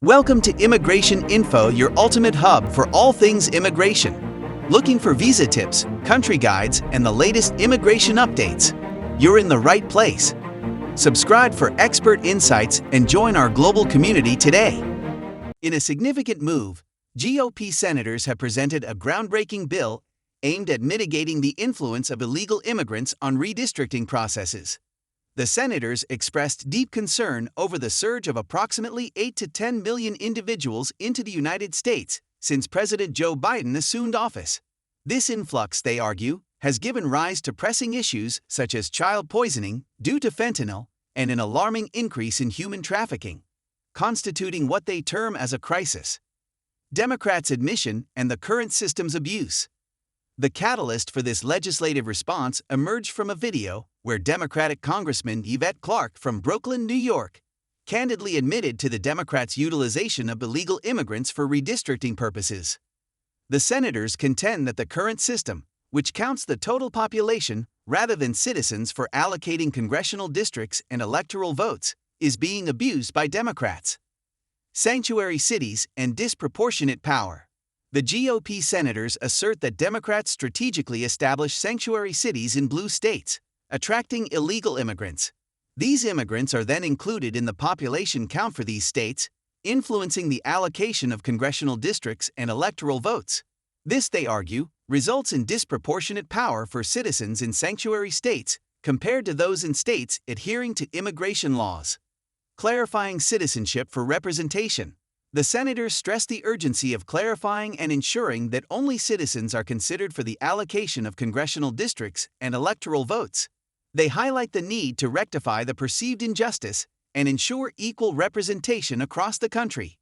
Welcome to Immigration Info, your ultimate hub for all things immigration. Looking for visa tips, country guides, and the latest immigration updates? You're in the right place. Subscribe for expert insights and join our global community today. In a significant move, GOP senators have presented a groundbreaking bill aimed at mitigating the influence of illegal immigrants on redistricting processes. The senators expressed deep concern over the surge of approximately 8 to 10 million individuals into the United States since President Joe Biden assumed office. This influx, they argue, has given rise to pressing issues such as child poisoning due to fentanyl and an alarming increase in human trafficking, constituting what they term as a crisis. Democrats' admission and the current system's abuse. The catalyst for this legislative response emerged from a video where Democratic Congressman Yvette Clarke from Brooklyn, New York, candidly admitted to the Democrats' utilization of illegal immigrants for redistricting purposes. The senators contend that the current system, which counts the total population rather than citizens for allocating congressional districts and electoral votes, is being abused by Democrats. Sanctuary cities and disproportionate power. The GOP senators assert that Democrats strategically establish sanctuary cities in blue states, attracting illegal immigrants. These immigrants are then included in the population count for these states, influencing the allocation of congressional districts and electoral votes. This, they argue, results in disproportionate power for citizens in sanctuary states compared to those in states adhering to immigration laws. Clarifying citizenship for representation. The senators stress the urgency of clarifying and ensuring that only citizens are considered for the allocation of congressional districts and electoral votes. They highlight the need to rectify the perceived injustice and ensure equal representation across the country.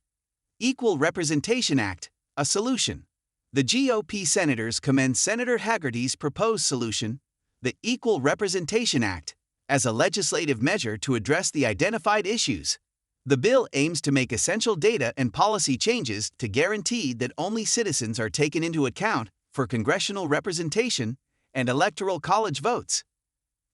Equal Representation Act, a solution. The GOP senators commend Senator Hagerty's proposed solution, the Equal Representation Act, as a legislative measure to address the identified issues. The bill aims to make essential data and policy changes to guarantee that only citizens are taken into account for congressional representation and electoral college votes.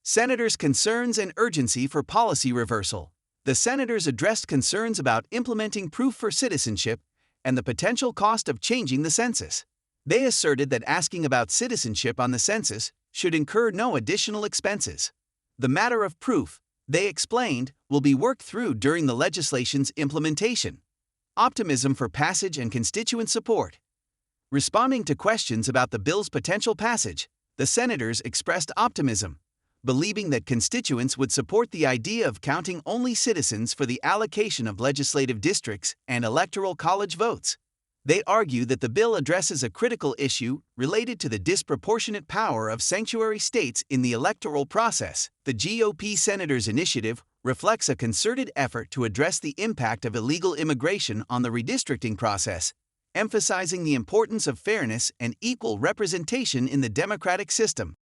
Senators' concerns and urgency for policy reversal. The senators addressed concerns about implementing proof for citizenship and the potential cost of changing the census. They asserted that asking about citizenship on the census should incur no additional expenses. The matter of proof, they explained, will be worked through during the legislation's implementation. Optimism for passage and constituent support. Responding to questions about the bill's potential passage, the senators expressed optimism, believing that constituents would support the idea of counting only citizens for the allocation of legislative districts and electoral college votes. They argue that the bill addresses a critical issue related to the disproportionate power of sanctuary states in the electoral process. The GOP senators' initiative reflects a concerted effort to address the impact of illegal immigration on the redistricting process, emphasizing the importance of fairness and equal representation in the democratic system.